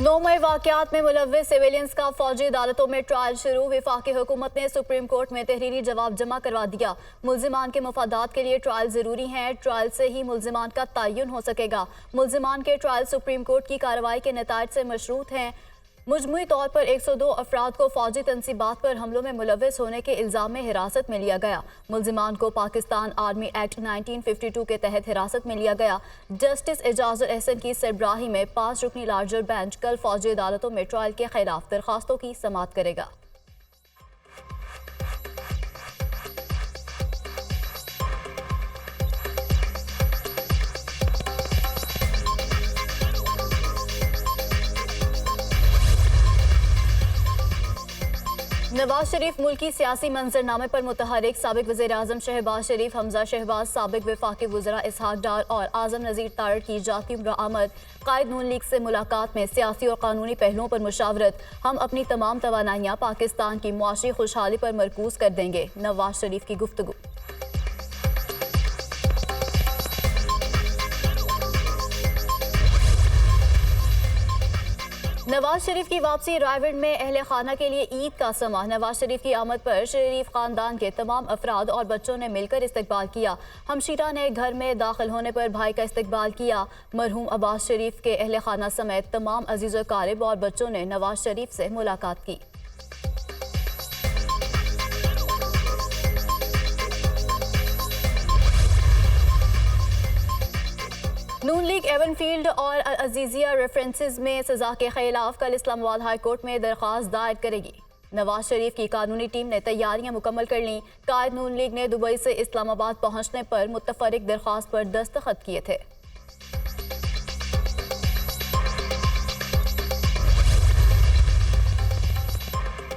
9 मई वाकयात में मुलव्विस सिविलियंस का फौजी अदालतों में ट्रायल शुरू। वफाकी हुकूमत ने सुप्रीम कोर्ट में तहरीरी जवाब जमा करवा दिया। मुल्जिमान के मफादात के लिए ट्रायल जरूरी है। ट्रायल से ही मुल्जिमान का तयन हो सकेगा। मुल्जिमान के ट्रायल सुप्रीम कोर्ट की कार्रवाई के नतायज से मशरूत हैं। मुजमुई तौर पर 102 अफराद को फौजी तनसीबात पर हमलों में मुलव्विस होने के इल्ज़ाम में हिरासत में लिया गया। मुल्जिमान को पाकिस्तान आर्मी एक्ट 1952 के तहत हिरासत में लिया गया। जस्टिस एजाजुल एहसन की सरबराही में 5 रुकनी लार्जर बेंच कल फौजी अदालतों में ट्रायल के खिलाफ दरखास्तों की समाअत करेगा। नवाज शरीफ मुल्की सियासी मंजरनामे पर मुतहरिक। साबिक वज़ीर आज़म शहबाज शरीफ, हमजा शहबाज, साबिक वफाकी वज़रा इसहाक डार और आज़म नज़ीर तारड़ की जाती उम्र आमद। कायद नून लीग से मुलाकात में सियासी और कानूनी पहलुओं पर मुशावरत। हम अपनी तमाम तवानाइयाँ पाकिस्तान की मुआशी खुशहाली पर मरकूज कर देंगे, नवाज शरीफ की गुफ्तगू। नवाज शरीफ की वापसी। रायगढ़ में अहले खाना के लिए ईद का समा। नवाज शरीफ की आमद पर शरीफ खानदान के तमाम अफराद और बच्चों ने मिलकर इस्तकबाल किया। हमशीरा ने घर में दाखिल होने पर भाई का इस्तकबाल किया। मरहूम अब्बास शरीफ के अहले खाना समेत तमाम अजीज़ व क़ारिब और बच्चों ने नवाज शरीफ से मुलाकात की। नून लीग एवनफील्ड और अजीजिया रेफरेंसेस में सजा के खिलाफ कल इस्लामाबाद हाई कोर्ट में दरख्वास्त दायर करेगी। नवाज शरीफ की कानूनी टीम ने तैयारियां मुकम्मल कर लीं। कायद नून लीग ने दुबई से इस्लामाबाद पहुंचने पर मुत्तफरिक दरख्वास्त पर दस्तखत किए थे।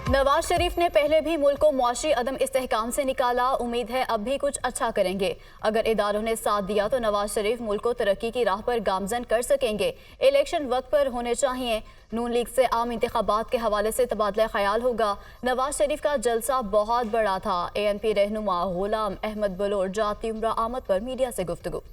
नवाज शरीफ ने पहले भी मुल्क को मुआशी अदम इस्तेहकाम से निकाला। उम्मीद है अब भी कुछ अच्छा करेंगे। अगर इदारों ने साथ दिया तो नवाज शरीफ मुल्क को तरक्की की राह पर गामजन कर सकेंगे। इलेक्शन वक्त पर होने चाहिए। नून लीग से आम इंतखाबात के हवाले से तबादला ख्याल होगा। नवाज शरीफ का जलसा बहुत बड़ा था। ANP रहनुमा गुलाम अहमद बलोच जाती उम्र आमद पर मीडिया से गुफ्तगू।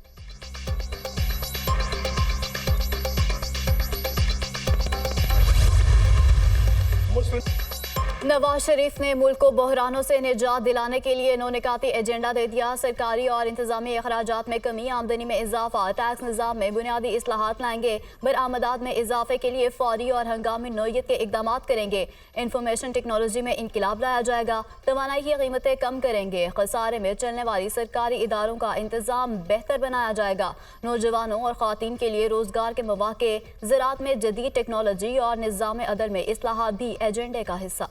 नवाज शरीफ ने मुल्क को बहरानों से निजात दिलाने के लिए नौनिकाती एजेंडा दे दिया। सरकारी और इंतजामी अखराजात में कमी, आमदनी में इजाफा, टैक्स निज़ाम में बुनियादी इस्लाहात लाएंगे। बरामदात में इजाफे के लिए फौरी और हंगामी नौयत के इकदाम करेंगे। इंफॉर्मेशन टेक्नोलॉजी में इनकलाब लाया जाएगा। तवानाई की कीमतें कम करेंगे। खसारे में चलने वाली सरकारी इदारों का इंतजाम बेहतर बनाया जाएगा। नौजवानों और ख़वातीन के लिए रोजगार के मौके, ज़राअत में जदीद टेक्नोलॉजी और निज़ाम अदल में इस्लाहात भी एजेंडे का हिस्सा।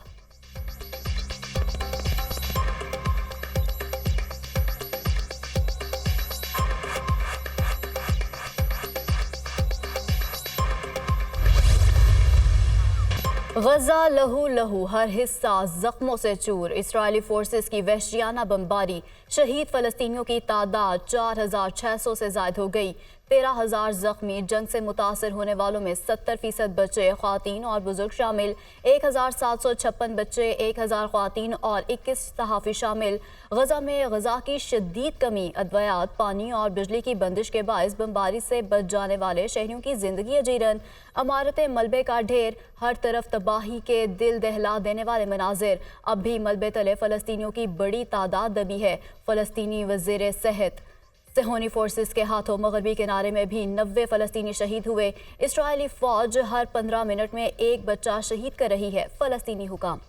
गजा लहू लहू, हर हिस्सा जख्मों से चूर। इस्राएली फोर्सेस की वहशियाना बमबारी। शहीद फलस्तीनियों की तादाद 4600 से ज़ायद हो गई। 13,000 जख्मी। जंग से मुतासर होने वालों में 70% बच्चे, ख्वातीन और बुजुर्ग शामिल। 1756 बच्चे, 1000 ख्वातीन और 21 सहाफ़ी शामिल। गजा में गजा की शदीद कमी, अद्वियात, पानी और बिजली की बंदिश के बायस बमबारी से बच जाने वाले शहरियों की जिंदगी अजीरन। इमारतें मलबे का ढेर, हर तरफ तबाही के दिल दहला देने वाले मनाजिर। अब भी मलबे तले फ़लस्तीनियों की बड़ी तादाद दबी है। फ़लस्तीनी वज़ीर सेहत। सेहोनी फोर्सेस के हाथों मगरबी किनारे में भी 90 फ़लस्तीनी शहीद हुए। इस्राएली फ़ौज हर 15 मिनट में एक बच्चा शहीद कर रही है। फ़लस्तीनी हुकाम।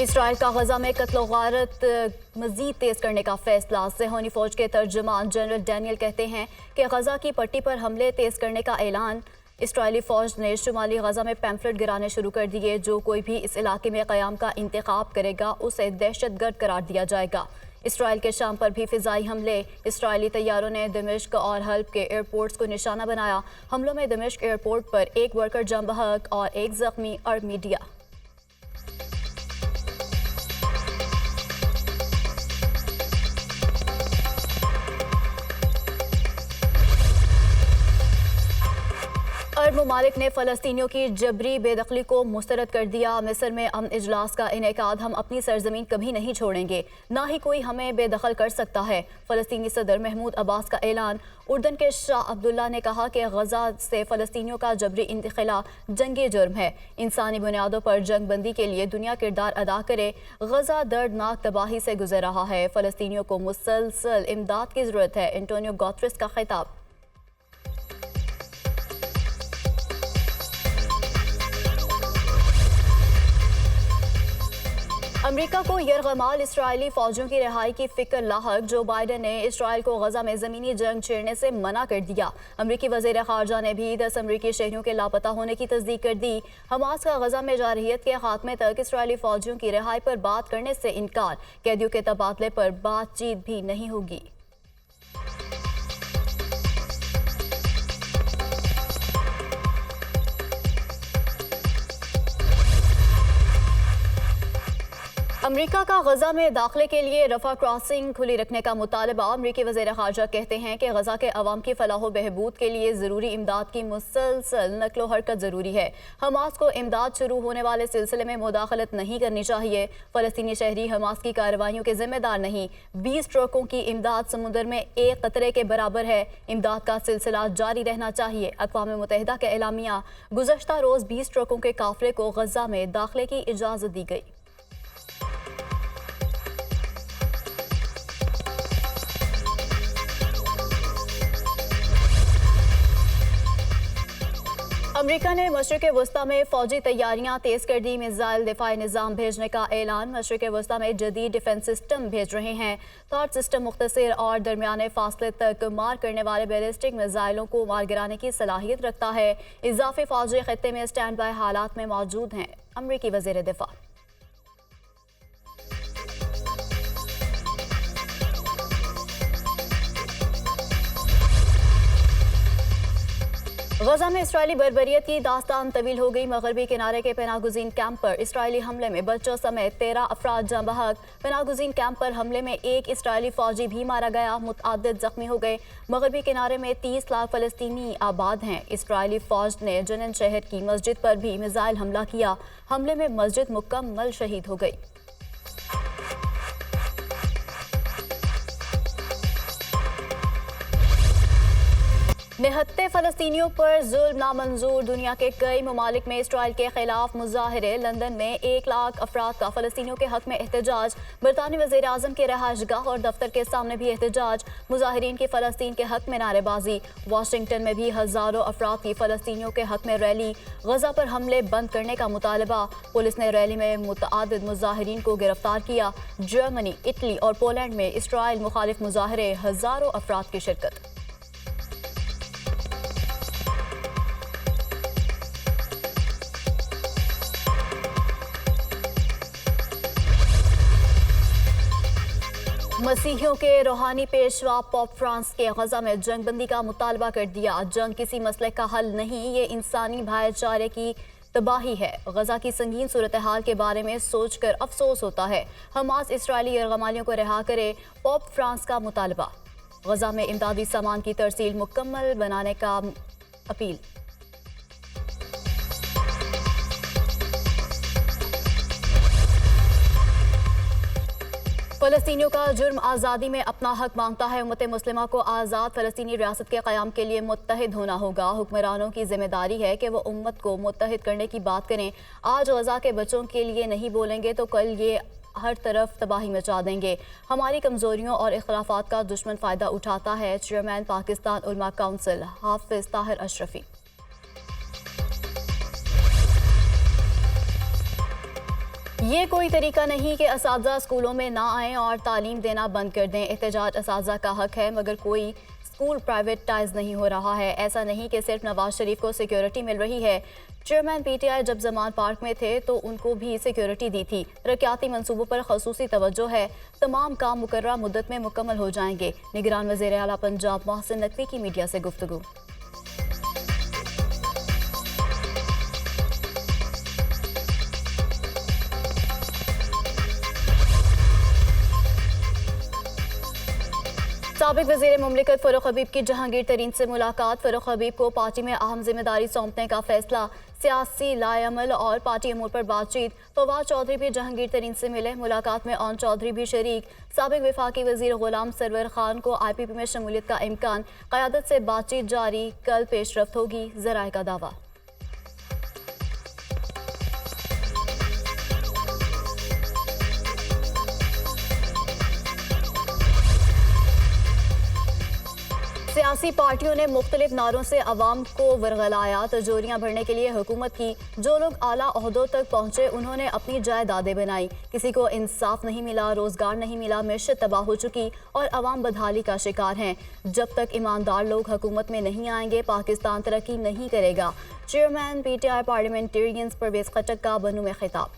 इसराइल का गजा में कत्ल गारत मजीद तेज करने का फैसला। सेहोनी फौज के तर्जुमान जनरल डैनियल कहते हैं कि गजा की पट्टी पर हमले तेज करने का ऐलान। इसराइली फौज ने शुमाली गजा में पैम्फलेट गिराने शुरू कर दिए। जो कोई भी इस इलाके में क़याम का इंतखाब करेगा उसे दहशतगर्द करार दिया जाएगा। इसराइल के शाम पर भी फ़िज़ाई हमले। इसराइली तैयारों ने दमिश्क और हल्ब के एयरपोर्ट्स को निशाना बनाया। हमलों में दमिश्क एयरपोर्ट पर एक वर्कर जम बहक और एक ज़ख्मी। अरब मीडिया। अरब ममालिक ने फ़लस्तीनियों की जबरी बेदखली को मुस्तरद कर दिया। मिस्र में अमन इजलास का इनेकाद। हम अपनी सरजमीन कभी नहीं छोड़ेंगे, ना ही कोई हमें बेदखल कर सकता है। फ़लस्तीनी सदर महमूद अब्बास का ऐलान। उर्दन के शाह अब्दुल्ला ने कहा कि गजा से फ़लस्तीनियों का जबरी इंतखला जंगी जुर्म है। इंसानी बुनियादों पर जंग बंदी के लिए दुनिया किरदार अदा करे। गजा दर्दनाक तबाही से गुजर रहा है। फ़लस्तीनियों को मुसलसल इमदाद की ज़रूरत है। एंटोनियो गुतेरेस का खिताब। अमरीका को यरगमाल इसराइली फौजियों की रिहाई की फिक्र लाहक। जो बाइडन ने इसराइल को गजा में ज़मीनी जंग छेड़ने से मना कर दिया। अमरीकी वज़ीर ख़ारजा ने भी 10 अमरीकी शहरियों के लापता होने की तस्दीक कर दी। हमास का गजा में जारहियत के खात्मे तक इसराइली फौजियों की रिहाई पर बात करने से इनकार। कैदियों के तबादले पर बातचीत भी नहीं होगी। अमरीका का गजा में दाखिले के लिए रफा क्रॉसिंग खुली रखने का मुतालबा। अमरीकी वज़ीर ख़ारजा कहते हैं कि गजा के अवाम की फलाह बहबूद के लिए ज़रूरी इमदाद की मुसलसल नकलो हरकत ज़रूरी है। हमास को इमदाद शुरू होने वाले सिलसिले में मुदाखलत नहीं करनी चाहिए। फ़लस्तीनी शहरी हमास की कार्रवाइयों के जिम्मेदार नहीं। 20 ट्रकों की इमदाद समुद्र में एक कतरे के बराबर है। इमदाद का सिलसिला जारी रहना चाहिए। अक़वाम मुत्तहिदा के एलामिया। गुज़श्ता रोज़ 20 ट्रकों के काफ़िले को गजा में दाखिले की इजाज़त दी गई। अमरीका ने मशरिक़ वस्ता में फ़ौजी तैयारियां तेज़ कर दी। मिसाइल दिफाई निज़ाम भेजने का ऐलान। मशरिक़ वस्ता में जदीद डिफेंस सिस्टम भेज रहे हैं। थॉट सिस्टम मुख्तसर और दरमियाने फासले तक मार करने वाले बैलिस्टिक मिसाइलों को मार गिराने की सलाहियत रखता है। इजाफी फ़ौजी ख़ित्ते में स्टैंड बाई हालात में मौजूद हैं। अमरीकी वज़ीर दिफा। गजा में इसराइली बर्बरियत की दास्तान तवील हो गई। मगरबी किनारे के पनाहगुज़ीन कैंप पर इसराइली हमले में बच्चों समेत 13 अफराद जाँ बहक। पनाहगुज़ीन कैंप पर हमले में एक इसराइली फौजी भी मारा गया। मुतअद्दिद जख्मी हो गए। मगरबी किनारे में 30 लाख फ़लस्तीनी आबाद हैं। इसराइली फ़ौज ने जनिन शहर की मस्जिद पर भी मिसाइल हमला किया। हमले में मस्जिद मुकम्मल शहीद हो गई। निहत्ते फ़लस्तीनियों पर जुल्म नामंजूर। दुनिया के कई ममालिक में इसराइल के खिलाफ मुजाहरे। लंदन में 1 लाख अफराद का फ़लस्तीनियों के हक में एहतजाज। बरतानी वज़ीर आज़म के रहायशगाह और दफ्तर के सामने भी एहतजाज। मुजाहिरीन की फ़लस्तीन के हक में नारेबाजी। वाशिंगटन में भी हज़ारों अफराद की फ़लस्तीनियों के हक में रैली। गजा पर हमले बंद करने का मुतालबा। पुलिस ने रैली में मुतअद्दिद मुजाहिरीन को गिरफ्तार किया। जर्मनी, इटली और पोलैंड में इसराइल मुखालिफ मुजाहरे। हज़ारों अफराद की शिरकत। मसीहियों के रूहानी पेशवा पोप फ्रांस के गजा में जंग बंदी का मुतालबा कर दिया। जंग किसी मसले का हल नहीं, ये इंसानी भाईचारे की तबाही है। गजा की संगीन सूरत हाल के बारे में सोचकर अफसोस होता है। हमास इसराइली यरगमालियों को रिहा करे। पोप फ्रांस का मुतालबा। गजा में इमदादी सामान की तरसील मुकम्मल बनाने का अपील। फ़लस्तीनियों का जुर्म आज़ादी में अपना हक मांगता है। उम्मत मुस्लिमा को आज़ाद फ़लस्तीनी रियासत के क़याम के लिए मुत्तहिद होना होगा। हुक्मरानों की जिम्मेदारी है कि वो उम्मत को मुत्तहिद करने की बात करें। आज गजा के बच्चों के लिए नहीं बोलेंगे तो कल ये हर तरफ तबाही मचा देंगे। हमारी कमज़ोरियों और इख्तिलाफ़ात का दुश्मन फ़ायदा उठाता है। चेयरमैन पाकिस्तान उलमा काउंसिल हाफिज़ ताहिर अशरफी। ये कोई तरीका नहीं कि असातिज़ा स्कूलों में ना आएँ और तालीम देना बंद कर दें। एहतजाज असातिज़ा का हक है, मगर कोई स्कूल प्राइवेटाइज नहीं हो रहा है। ऐसा नहीं कि सिर्फ नवाज शरीफ को सिक्योरिटी मिल रही है। चेयरमैन पीटीआई जब जमान पार्क में थे तो उनको भी सिक्योरिटी दी थी। तरक्याती मंसूबों पर खसूसी तवज्जो है। तमाम काम मुकर्ररा मुद्दत में मुकम्मल हो जाएंगे। निगरान वज़ीर आला पंजाब मोहसिन नकवी की मीडिया से गुफ्तगू। साबिक वज़ीर मुमलिकत फ़ारूक हबीब की जहांगीर तरीन से मुलाकात। फ़ारूक हबीब को पार्टी में अहम जिम्मेदारी सौंपने का फैसला, सियासी लाएअमल और पार्टी अमूर पर बातचीत। फवाद चौधरी भी जहांगीर तरीन से मिले, मुलाकात में ओन चौधरी भी शरीक। साबिक वफाकी वज़ीर गुलाम सरवर खान को IPP में शमूलियत का इम्कान, क़यादत से बातचीत जारी, कल पेशरफ्त होगी, ज़राए का दावा। सियासी पार्टियों ने मुख्तलिफ नारों से अवाम को वरगलाया, तजोरियां भरने के लिए हुकूमत की। जो लोग आला ओहदों तक पहुंचे उन्होंने अपनी जायदादें बनाई। किसी को इंसाफ नहीं मिला, रोजगार नहीं मिला, मैशत तबाह हो चुकी और अवाम बदहाली का शिकार हैं। जब तक ईमानदार लोग हुकूमत में नहीं आएंगे पाकिस्तान तरक्की नहीं करेगा। चेयरमैन PTI पार्लियामेंटेरियंस परवेज खटक का बनू में खिताब।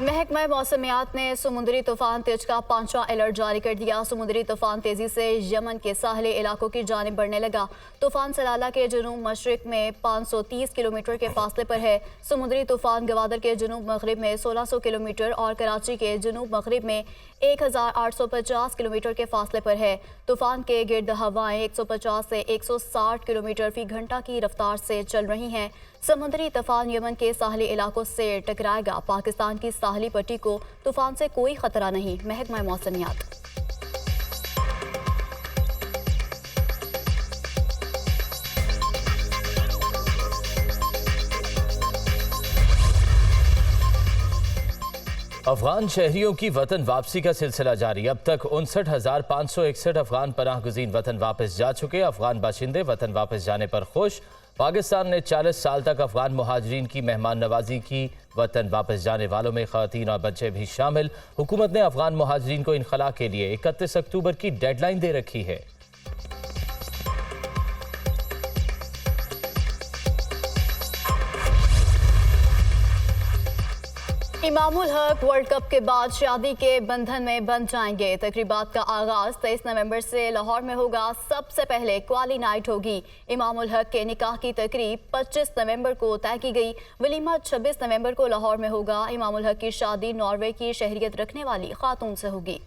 महकमा मौसमियात ने समुद्री तूफान तेज का 5वां अलर्ट जारी कर दिया। समुद्री तूफान तेजी से यमन के साहली इलाकों की जानिब बढ़ने लगा। तूफान सलाला के जनूब मशरिक में 530 किलोमीटर के फासले पर है। समुद्री तूफान गवादर के जनूब मगरिब में 1600 किलोमीटर और कराची के जनूब मगरिब में 1850 किलोमीटर के फासले पर है। तूफान के गिर्द हवाएं 150 से 160 किलोमीटर फी घंटा की रफ्तार से चल रही हैं। समुद्री तूफान यमन के साहली इलाकों से टकराएगा। पाकिस्तान की साहली पट्टी को तूफान से कोई खतरा नहीं, महकमा मौसमियात। अफगान शहरियों की वतन वापसी का सिलसिला जारी। अब तक 59,561 अफगान पनाह गुज़ीन वतन वापस जा चुके। अफगान बाशिंदे वतन वापस जाने पर खुश। पाकिस्तान ने 40 साल तक अफगान मुहाजिरीन की मेहमान नवाजी की। वतन वापस जाने वालों में ख़वातीन और बच्चे भी शामिल। हुकूमत ने अफगान मुहाजिरीन को इनखला के लिए 31 अक्टूबर की डेडलाइन दे रखी है। इमामुल हक वर्ल्ड कप के बाद शादी के बंधन में बंध जाएंगे। तकरीबात का आगाज 23 नवंबर से लाहौर में होगा। सबसे पहले क्वाली नाइट होगी। इमामुल हक के निकाह की तकरीब 25 नवंबर को तय की गई। वलीमा 26 नवंबर को लाहौर में होगा। इमामुल हक की शादी नॉर्वे की शहरियत रखने वाली खातून से होगी।